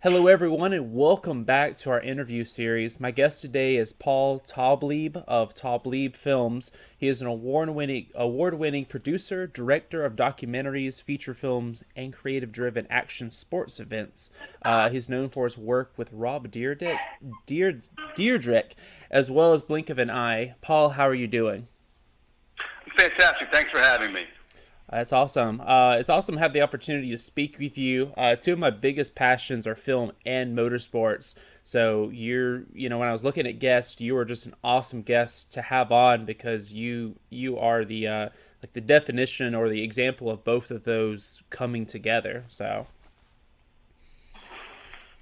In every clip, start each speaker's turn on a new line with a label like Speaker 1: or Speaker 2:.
Speaker 1: Hello, everyone, and welcome back to our interview series. My guest today is Paul Taublieb of Taublieb Films. He is an award-winning producer, director of documentaries, feature films, and creative-driven action sports events. He's known for his work with Rob Deerdrick, as well as Blink of an Eye. Paul, how are you doing?
Speaker 2: Fantastic. Thanks for having me.
Speaker 1: That's awesome. It's awesome to have the opportunity to speak with you. Two of my biggest passions are film and motorsports. So when I was looking at guests, you were just an awesome guest to have on because you are the like the definition or the example of both of those coming together. So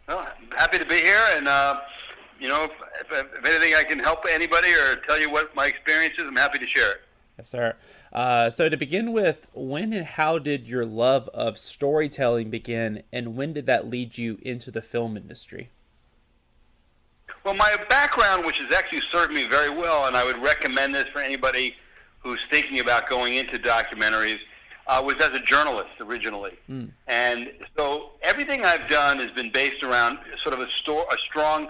Speaker 2: Well, I'm happy to be here, and if anything I can help anybody or tell you what my experience is, I'm happy to share it.
Speaker 1: yes, sir. So to begin with, when and how did your love of storytelling begin, and when did that lead you into the film industry?
Speaker 2: Well, my background, which has actually served me very well, and I would recommend this for anybody who's thinking about going into documentaries, was as a journalist originally.
Speaker 1: Mm.
Speaker 2: And so everything I've done has been based around sort of a strong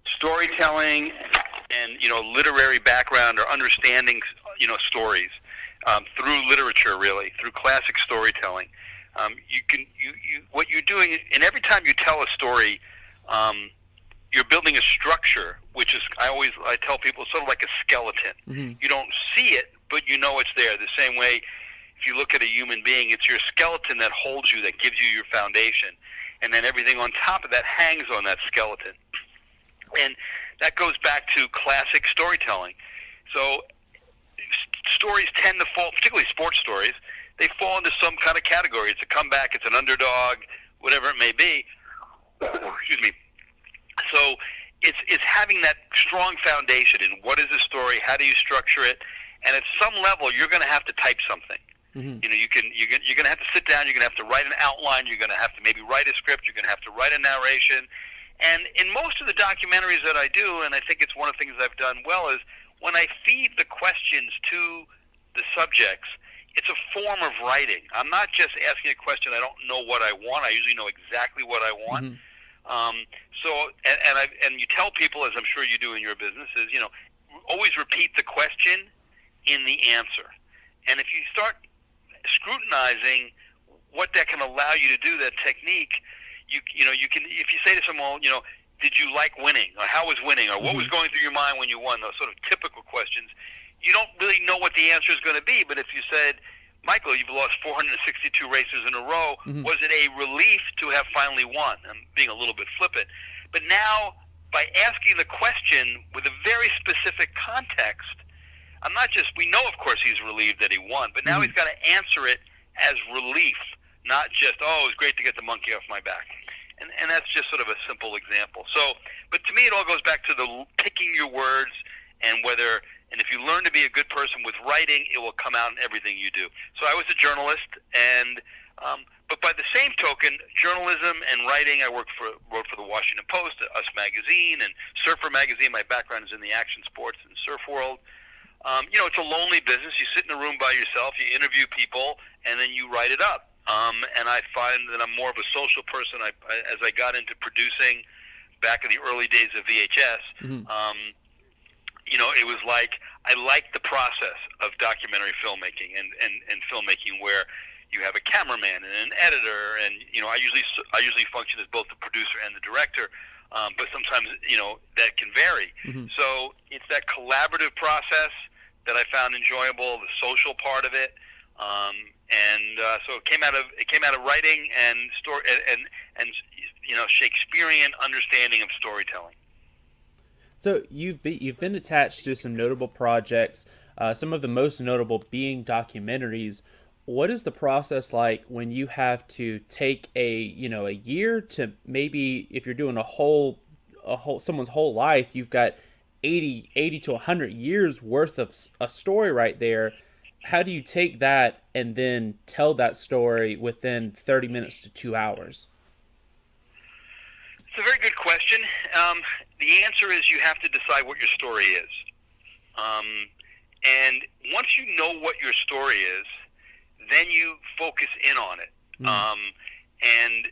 Speaker 2: storytelling and literary background or understanding stories through literature, really through classic storytelling. What you're doing, and every time you tell a story, you're building a structure, which is I tell people sort of like a skeleton.
Speaker 1: Mm-hmm.
Speaker 2: You don't see it, but you know it's there. The same way, if you look at a human being, it's your skeleton that holds you, that gives you your foundation, and then everything on top of that hangs on that skeleton. And that goes back to classic storytelling. So stories tend to fall, particularly sports stories, they fall into some kind of category. It's a comeback, it's an underdog, whatever it may be. Excuse me. So it's having that strong foundation in what is the story, how do you structure it, and at some level you're going to have to type something.
Speaker 1: Mm-hmm.
Speaker 2: You're going to have to sit down, you're going to have to write an outline, you're going to have to maybe write a script, you're going to have to write a narration. And in most of the documentaries that I do, and I think it's one of the things I've done well, is when I feed the questions to the subjects, it's a form of writing. I'm not just asking a question I don't know what I want. I usually know exactly what I want.
Speaker 1: Mm-hmm.
Speaker 2: And you tell people, as I'm sure you do in your business, is always repeat the question in the answer. And if you start scrutinizing what that can allow you to do, that technique, you can, if you say to someone, did you like winning, or how was winning, or what was going through your mind when you won, those sort of typical questions, you don't really know what the answer is going to be. But if you said, Michael, you've lost 462 races in a row, was it a relief to have finally won? I'm being a little bit flippant. But now, by asking the question with a very specific context, we know, of course, he's relieved that he won, but now he's got to answer it as relief, not just, oh, it was great to get the monkey off my back. And that's just sort of a simple example. So, but to me, it all goes back to the picking your words and if you learn to be a good person with writing, it will come out in everything you do. So I was a journalist, but by the same token, journalism and writing, I wrote for the Washington Post, Us Magazine, and Surfer Magazine. My background is in the action sports and surf world. It's a lonely business. You sit in a room by yourself, you interview people, and then you write it up. And I find that I'm more of a social person. As I got into producing back in the early days of VHS, it was like I liked the process of documentary filmmaking and filmmaking where you have a cameraman and an editor, and I usually function as both the producer and the director, but sometimes that can vary. So it's that collaborative process that I found enjoyable, the social part of it. So it came out of writing and story and Shakespearean understanding of storytelling.
Speaker 1: So you've been attached to some notable projects, some of the most notable being documentaries. What is the process like when you have to take a year to, maybe if you're doing a whole someone's whole life, you've got 80 to 100 years worth of a story right there. How do you take that and then tell that story within 30 minutes to 2 hours?
Speaker 2: It's a very good question. The answer is you have to decide what your story is. And once you know what your story is, then you focus in on it. And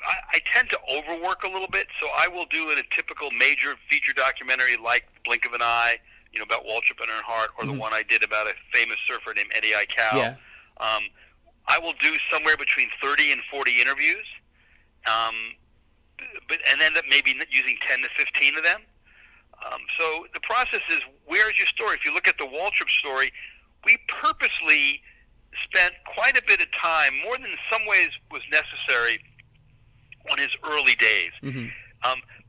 Speaker 2: I tend to overwork a little bit, so I will do in a typical major feature documentary like Blink of an Eye, about Waltrip and Earnhardt, or the one I did about a famous surfer named Eddie Aikau.
Speaker 1: Yeah.
Speaker 2: I will do somewhere between 30 and 40 interviews, and end up maybe using 10 to 15 of them. So the process is, where's your story? If you look at the Waltrip story, we purposely spent quite a bit of time, more than in some ways was necessary, on his early days.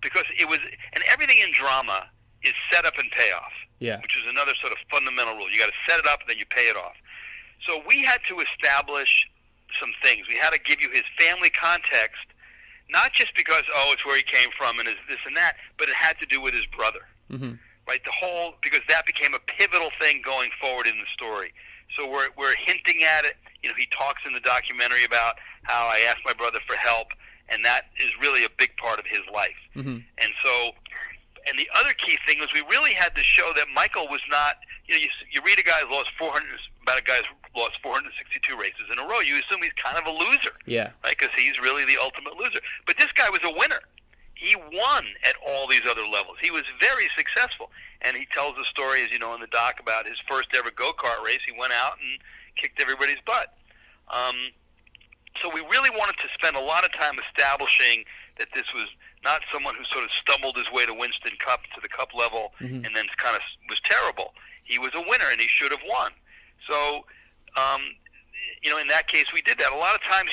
Speaker 2: Because it was, and everything in drama is set up and payoff, which is another sort of fundamental rule. You got to set it up and then you pay it off. So we had to establish some things. We had to give you his family context, not just because, it's where he came from and is this and that, but it had to do with his brother, right? Because that became a pivotal thing going forward in the story. So we're hinting at it. He talks in the documentary about how I asked my brother for help, and that is really a big part of his life. And the other key thing was, we really had to show that Michael was not, you read a guy who lost 462 races in a row, you assume he's kind of a loser.
Speaker 1: Yeah.
Speaker 2: Right? Because he's really the ultimate loser. But this guy was a winner. He won at all these other levels. He was very successful. And he tells the story, as you know, in the doc, about his first ever go-kart race. He went out and kicked everybody's butt. So we really wanted to spend a lot of time establishing that this was not someone who sort of stumbled his way to Winston Cup, to the Cup level, and then kind of was terrible. He was a winner, and he should have won. So, in that case, we did that. A lot of times,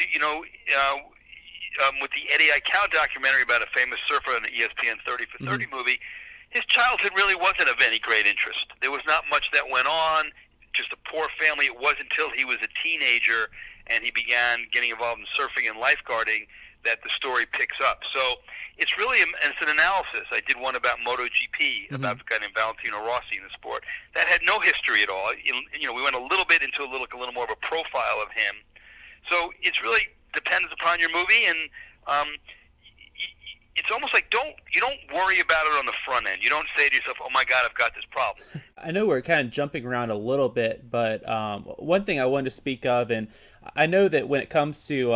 Speaker 2: with the Eddie Aikau documentary about a famous surfer in the ESPN 30 for 30 movie, his childhood really wasn't of any great interest. There was not much that went on, just a poor family. It wasn't until he was a teenager and he began getting involved in surfing and lifeguarding that the story picks up. So it's really it's an analysis. I did one about MotoGP, about the guy named Valentino Rossi in the sport. That had no history at all. We went a little bit into a little more of a profile of him. So it's really depends upon your movie, and it's almost like you don't worry about it on the front end. You don't say to yourself, "Oh my God, I've got this problem."
Speaker 1: I know we're kind of jumping around a little bit, but one thing I wanted to speak of, and I know that when it comes to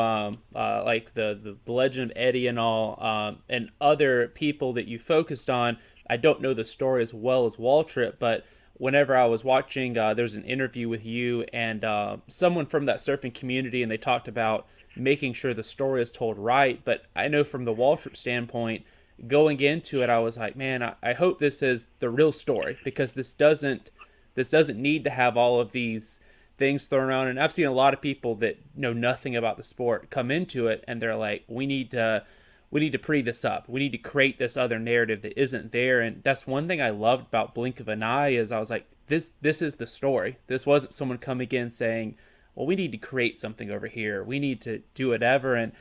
Speaker 1: like the Legend of Eddie and all, and other people that you focused on, I don't know the story as well as Waltrip, but whenever I was watching, there's an interview with you and someone from that surfing community, and they talked about making sure the story is told right. But I know from the Waltrip standpoint, going into it, I was like, man, I hope this is the real story, because this doesn't need to have all of these things thrown around. And I've seen a lot of people that know nothing about the sport come into it, and they're like, we need to pre this up. We need to create this other narrative that isn't there. And that's one thing I loved about Blink of an Eye, is I was like, this is the story. This wasn't someone coming in saying, well, we need to create something over here. We need to do whatever. And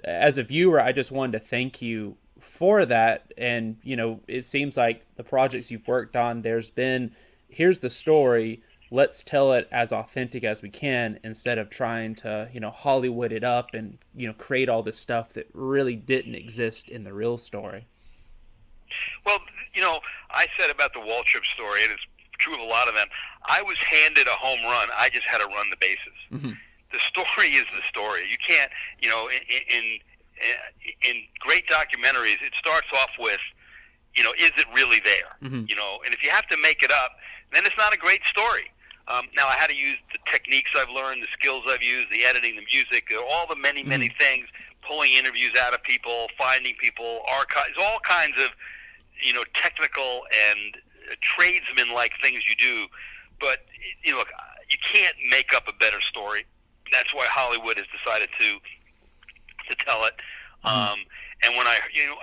Speaker 1: as a viewer, I just wanted to thank you for that. And, it seems like the projects you've worked on, here's the story. Let's tell it as authentic as we can, instead of trying to, Hollywood it up and, create all this stuff that really didn't exist in the real story.
Speaker 2: Well, I said about the Waltrip story, and it's true of a lot of them, I was handed a home run. I just had to run the bases. The story is the story. You can't, in great documentaries, it starts off with, is it really there? And if you have to make it up, then it's not a great story. Now, I had to use the techniques I've learned, the skills I've used, the editing, the music, all the many things, pulling interviews out of people, finding people, archives, all kinds of, technical and tradesman-like things you do. But, look, you can't make up a better story. That's why Hollywood has decided to tell it. And when I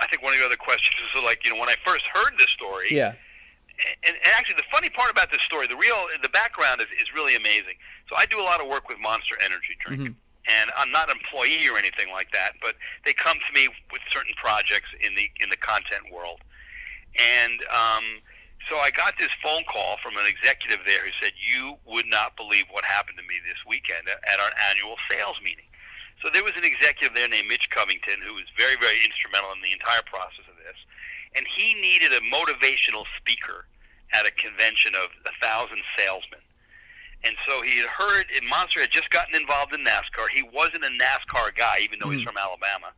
Speaker 2: think one of your other questions was like, when I first heard this story, and actually the funny part about this story, the background is really amazing. So I do a lot of work with Monster Energy drink, and I'm not an employee or anything like that, but they come to me with certain projects in the content world. And so I got this phone call from an executive there who said, "You would not believe what happened to me this weekend at our annual sales meeting." So there was an executive there named Mitch Covington, who was very, very instrumental in the entire process of this. And he needed a motivational speaker at a convention of 1,000 salesmen. And so he had heard, and Monster had just gotten involved in NASCAR. He wasn't a NASCAR guy, even though he's from Alabama.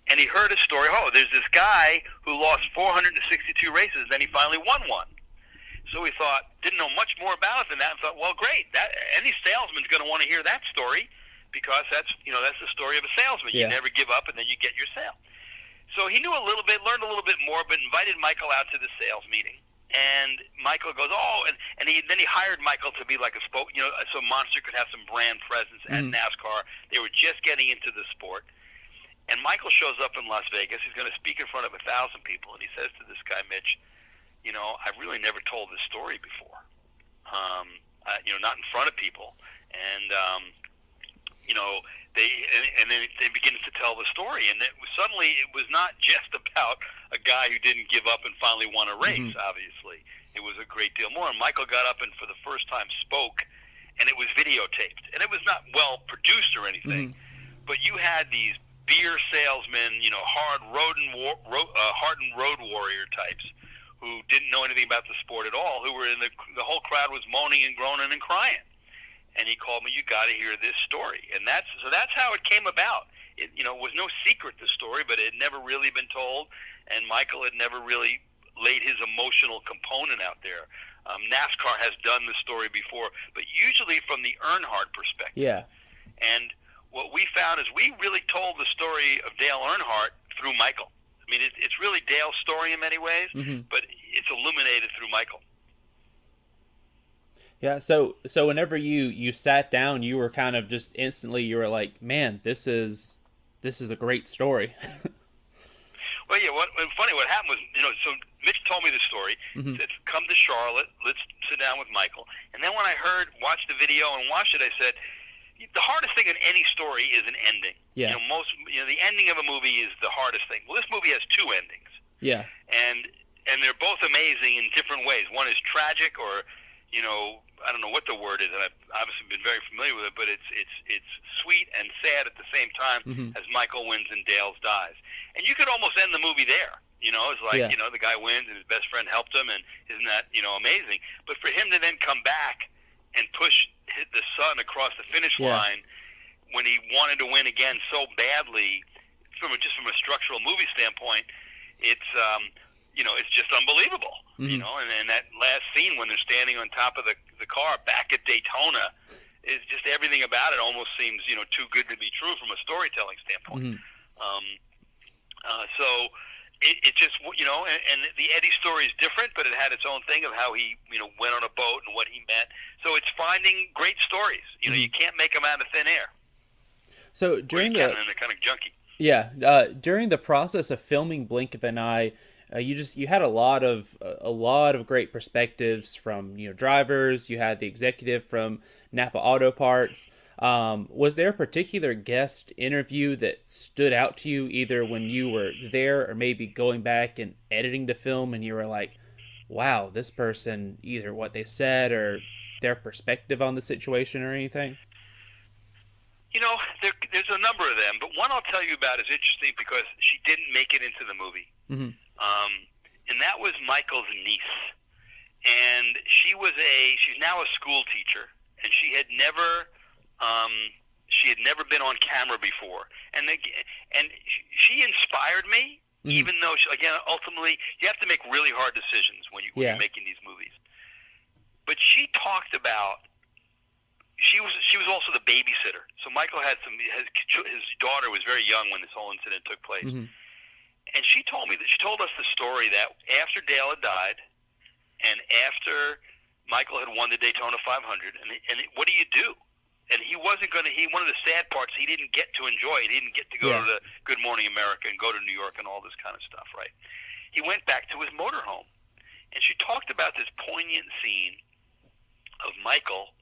Speaker 2: And he heard a story, there's this guy who lost 462 races, then he finally won one. So he thought, didn't know much more about it than that, and thought, well, great, any salesman's going to want to hear that story, because that's the story of a salesman.
Speaker 1: Yeah.
Speaker 2: You never give up, and then you get your sale. So he knew a little bit, learned a little bit more, but invited Michael out to the sales meeting. And Michael goes, then he hired Michael to be like a so Monster could have some brand presence at NASCAR. They were just getting into the sport. And Michael shows up in Las Vegas. He's going to speak in front of 1,000 people, and he says to this guy, Mitch, I've really never told this story before. Not in front of people. And then they begin to tell the story, and suddenly it was not just about a guy who didn't give up and finally won a race. Obviously, it was a great deal more. And Michael got up and for the first time spoke, and it was videotaped, and it was not well produced or anything, but you had these beer salesmen, hardened road warrior types who didn't know anything about the sport at all, who were in the whole crowd was moaning and groaning and crying. And he called me, you got to hear this story. And that's how it came about. It was no secret, the story, but it had never really been told, and Michael had never really laid his emotional component out there. NASCAR has done the story before, but usually from the Earnhardt perspective.
Speaker 1: Yeah.
Speaker 2: And what we found is we really told the story of Dale Earnhardt through Michael. I mean, it's really Dale's story in many ways, but it's illuminated through Michael.
Speaker 1: Yeah, so whenever you sat down, you were kind of just instantly, you were like, man, this is a great story.
Speaker 2: Well, yeah, funny, what happened was, so Mitch told me the story, said, come to Charlotte, let's sit down with Michael. And then when I watched the video and watched it, I said, the hardest thing in any story is an ending.
Speaker 1: Yeah.
Speaker 2: The ending of a movie is the hardest thing. Well, this movie has two endings.
Speaker 1: Yeah.
Speaker 2: And they're both amazing in different ways. One is tragic, or, I don't know what the word is, and I've obviously been very familiar with it, but it's sweet and sad at the same time as Michael wins and Dale dies. And you could almost end the movie there. It's like, the guy wins and his best friend helped him, and isn't that, amazing? But for him to then come back and hit the son across the finish line when he wanted to win again so badly, from a structural movie standpoint, it's just unbelievable. And that last scene when they're standing on top of the car back at Daytona, is just everything about it almost seems too good to be true from a storytelling standpoint. So it just and the Eddie story is different, but it had its own thing of how he went on a boat and what he meant. So it's finding great stories. You can't make them out of thin air.
Speaker 1: So during
Speaker 2: they're kind of junky.
Speaker 1: Yeah, during the process of filming Blink of an Eye, you had a lot of great perspectives from drivers. You had the executive from Napa Auto Parts. Was there a particular guest interview that stood out to you, either when you were there or maybe going back and editing the film, and you were like, wow, this person, either what they said or their perspective on the situation or anything?
Speaker 2: There's a number of them, but one I'll tell you about is interesting because she didn't make it into the movie. And that was Michael's niece. And she's now a school teacher, and she had never been on camera before. And she inspired me, even though, ultimately, you have to make really hard decisions when you're making these movies. But she talked about, she was also the babysitter. So Michael had his daughter was very young when this whole incident took place. And she told us the story that after Dale had died, and after Michael had won the Daytona 500, and what do you do? And one of the sad parts, he didn't get to enjoy it. He didn't get to go to the Good Morning America and go to New York and all this kind of stuff, right? He went back to his motorhome. And she talked about this poignant scene of Michael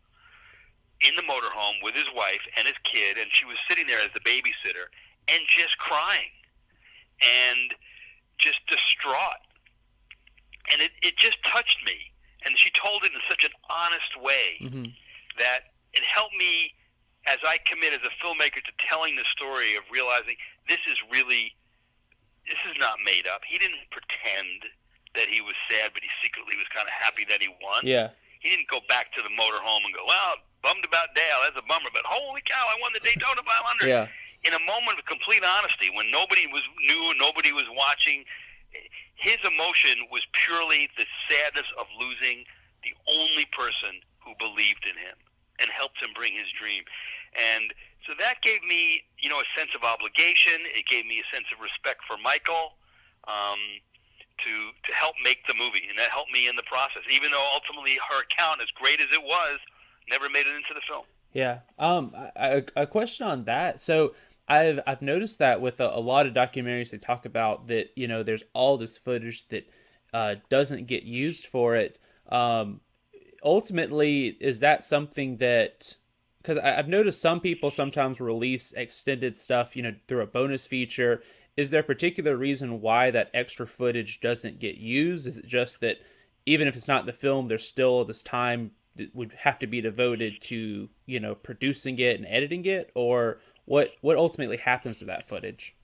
Speaker 2: in the motorhome with his wife and his kid, and she was sitting there as the babysitter and just crying and just distraught. And it just touched me. And she told it in such an honest way that it helped me as I commit as a filmmaker to telling the story of realizing this is not made up. He didn't pretend that he was sad, but he secretly was kind of happy that he won.
Speaker 1: Yeah.
Speaker 2: he didn't go back to the motorhome and go, well, bummed about Dale, that's a bummer, but holy cow, I won the Daytona 500.
Speaker 1: Yeah.
Speaker 2: In a moment of complete honesty, when nobody was knew, nobody was watching, his emotion was purely the sadness of losing the only person who believed in him and helped him bring his dream. And so that gave me, a sense of obligation. It gave me a sense of respect for Michael, to help make the movie, and that helped me in the process. Even though ultimately her account, as great as it was, never made it into the film.
Speaker 1: Yeah. A question on that. So I've noticed that with a lot of documentaries, they talk about that, there's all this footage that doesn't get used for it. Ultimately, is that something that, because I've noticed some people sometimes release extended stuff, through a bonus feature. Is there a particular reason why that extra footage doesn't get used? Is it just that even if it's not in the film, there's still this time that would have to be devoted to, producing it and editing it? Or what ultimately happens to that footage?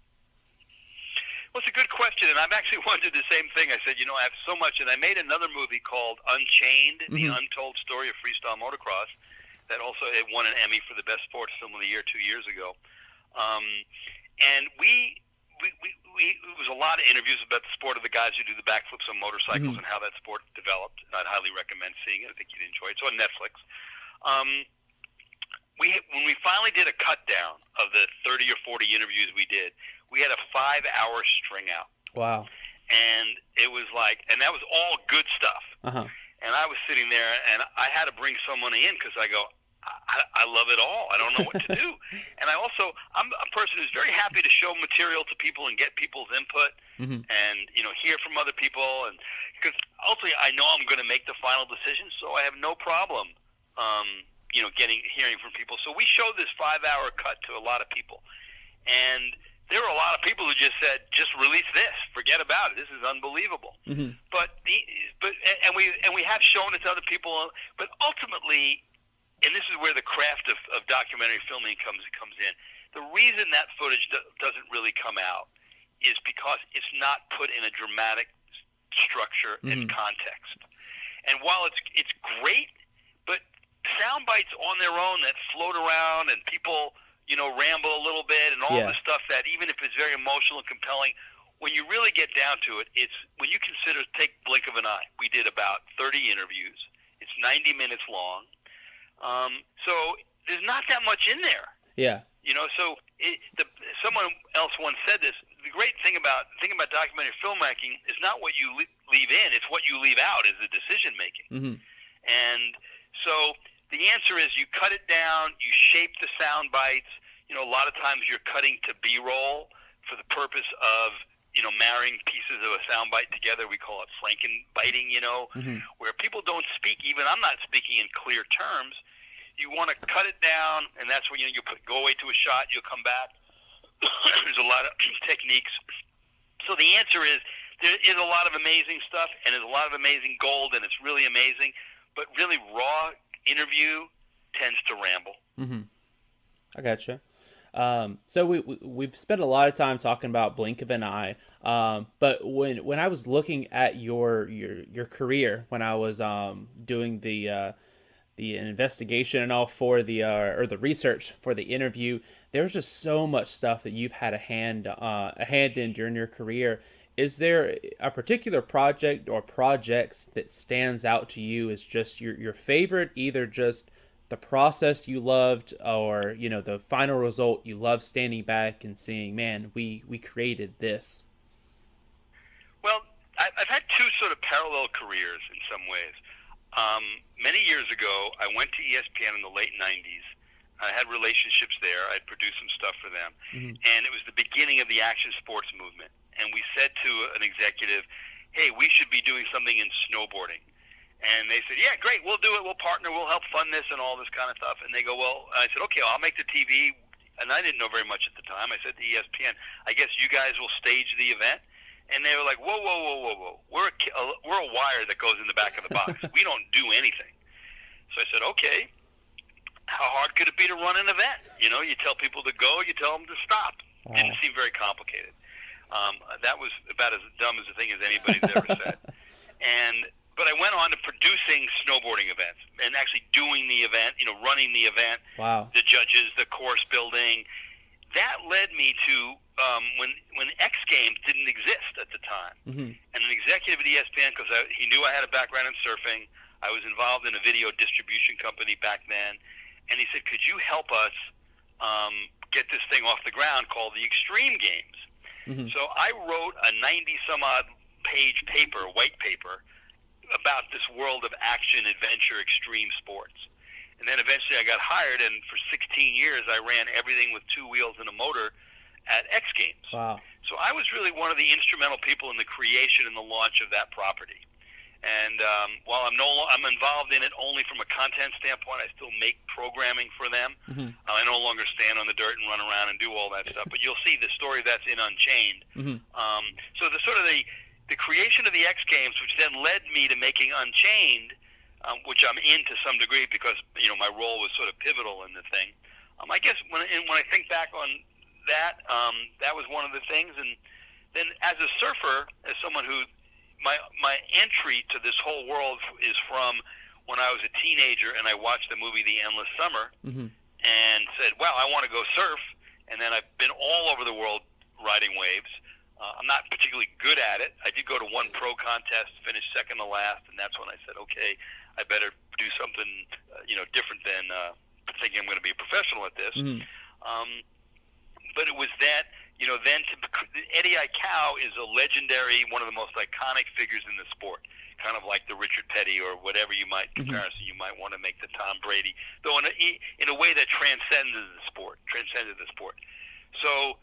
Speaker 2: Well, it's a good question, and I've actually wondered the same thing. I said, I have so much, and I made another movie called Unchained, The Untold Story of Freestyle Motocross, that also it won an Emmy for the Best Sports Film of the Year 2 years ago. And we it was a lot of interviews about the sport of the guys who do the backflips on motorcycles and how that sport developed. I'd highly recommend seeing it. I think you'd enjoy it. It's on Netflix. When we finally did a cut down of the 30 or 40 interviews we did, we had a 5-hour string out.
Speaker 1: Wow.
Speaker 2: And it was like, and that was all good stuff.
Speaker 1: Uh-huh.
Speaker 2: And I was sitting there, and I had to bring someone in because I go, I love it all. I don't know what to do. And I'm a person who's very happy to show material to people and get people's input and, hear from other people. And because ultimately I know I'm going to make the final decision, so I have no problem, hearing from people. So we showed this 5-hour cut to a lot of people. And there were a lot of people who just said, just release this. Forget about it. This is unbelievable.
Speaker 1: Mm-hmm.
Speaker 2: But we have shown it to other people. But ultimately, and this is where the craft of documentary filming comes in. The reason that footage doesn't really come out is because it's not put in a dramatic structure and context. And while it's great, but sound bites on their own that float around and people, ramble a little bit and all the stuff that even if it's very emotional and compelling, when you really get down to it, it's when you consider, take blink of an eye. We did about 30 interviews. It's 90 minutes long. So there's not that much in there.
Speaker 1: Yeah.
Speaker 2: Someone else once said this. The great thing about documentary filmmaking is not what you leave in; it's what you leave out. Is the decision making. Mm-hmm. And so the answer is you cut it down, you shape the sound bites. A lot of times you're cutting to B-roll for the purpose of marrying pieces of a sound bite together. We call it frankenbiting. Where people don't speak. Even I'm not speaking in clear terms. You want to cut it down, and that's when you go away to a shot. You'll come back. There's a lot of techniques. So the answer is there is a lot of amazing stuff, and there's a lot of amazing gold, and it's really amazing. But really, raw interview tends to ramble.
Speaker 1: Mm-hmm. I gotcha. So we've spent a lot of time talking about blink of an eye. But when I was looking at your career, when I was doing the investigation and all for the research for the interview, there's just so much stuff that you've had a hand in during your career. Is there a particular project or projects that stands out to you as just your favorite, either just the process you loved or, the final result you loved standing back and seeing, man, we created this?
Speaker 2: Well, I've had two sort of parallel careers in some ways. Many years ago, I went to ESPN in the late 90s. I had relationships there. I'd produced some stuff for them. Mm-hmm. And it was the beginning of the action sports movement. And we said to an executive, hey, we should be doing something in snowboarding. And they said, yeah, great, we'll do it. We'll partner. We'll help fund this and all this kind of stuff. And they go, well, I said, okay, I'll make the TV. And I didn't know very much at the time. I said to ESPN, I guess you guys will stage the event. And they were like, whoa. We're a wire that goes in the back of the box. We don't do anything. So I said, okay, how hard could it be to run an event? You tell people to go, you tell them to stop. Wow. Didn't seem very complicated. That was about as dumb as a thing as anybody's ever said. but I went on to producing snowboarding events and actually doing the event, running the event,
Speaker 1: Wow.
Speaker 2: the judges, the course building. That led me to when X Games didn't exist at the time.
Speaker 1: Mm-hmm.
Speaker 2: And an executive at ESPN, because he knew I had a background in surfing, I was involved in a video distribution company back then, and he said, could you help us get this thing off the ground called the Extreme Games?
Speaker 1: Mm-hmm.
Speaker 2: So I wrote a 90-some-odd page paper, white paper, about this world of action, adventure, extreme sports. And then eventually I got hired, and for 16 years I ran everything with two wheels and a motor at X Games.
Speaker 1: Wow.
Speaker 2: So I was really one of the instrumental people in the creation and the launch of that property. And while I'm involved in it only from a content standpoint, I still make programming for them.
Speaker 1: Mm-hmm.
Speaker 2: I no longer stand on the dirt and run around and do all that stuff. But you'll see the story that's in Unchained.
Speaker 1: Mm-hmm.
Speaker 2: So the sort of the creation of the X Games, which then led me to making Unchained, which I'm in to some degree because my role was sort of pivotal in the thing. I guess when I think back on that, that was one of the things. And then as a surfer, as someone who my entry to this whole world is from when I was a teenager and I watched the movie The Endless Summer
Speaker 1: Mm-hmm.
Speaker 2: and said, wow, I want to go surf. And then I've been all over the world riding waves. I'm not particularly good at it. I did go to one pro contest, finished second to last, and that's when I said, okay, I better do something different than thinking I'm going to be a professional at this.
Speaker 1: Mm-hmm.
Speaker 2: But it was that, then Eddie Aikau is a legendary, one of the most iconic figures in the sport, kind of like the Richard Petty or whatever comparison you might want to make to Tom Brady, though in a way that transcended the sport. So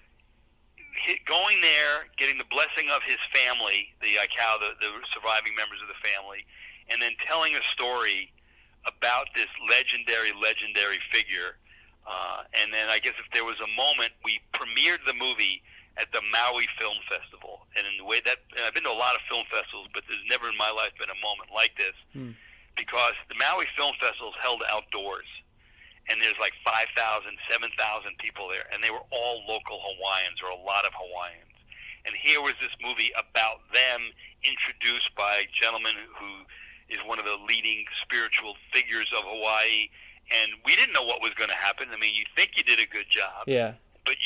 Speaker 2: going there, getting the blessing of his family, the Aikau, the surviving members of the family, and then telling a story about this legendary figure. And then I guess if there was a moment, we premiered the movie at the Maui Film Festival. And in the way that, and I've been to a lot of film festivals, but there's never in my life been a moment like this, because the Maui Film Festival is held outdoors. And there's like 5,000, 7,000 people there, and they were all local Hawaiians, or a lot of Hawaiians. And here was this movie about them, introduced by a gentleman who is one of the leading spiritual figures of Hawaii. And we didn't know what was going to happen. I mean, you think you did a good job, but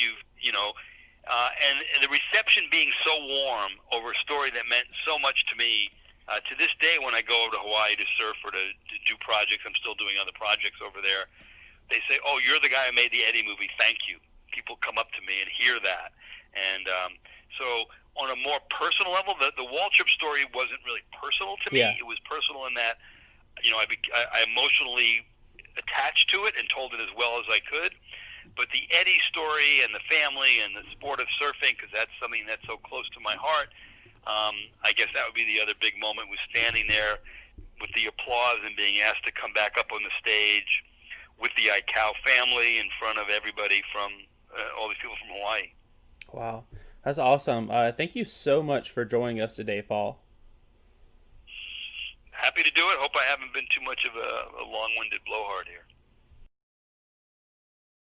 Speaker 2: and the reception being so warm over a story that meant so much to me. To this day, when I go over to Hawaii to surf or to do projects, I'm still doing other projects over there. They say, "Oh, you're the guy who made the Eddie movie. Thank you." People come up to me and hear that, and so on a more personal level, the Waltrip story wasn't really personal to me. It was personal in that, I emotionally attached to it and told it as well as I could. But the Eddie story and the family and the sport of surfing, because that's something that's so close to my heart, I guess that would be the other big moment, was standing there with the applause and being asked to come back up on the stage with the Aikau family in front of everybody from all these people from Hawaii.
Speaker 1: Wow. That's awesome. Thank you so much for joining us today, Paul.
Speaker 2: Happy to do it. Hope I haven't been too much of a long-winded blowhard here.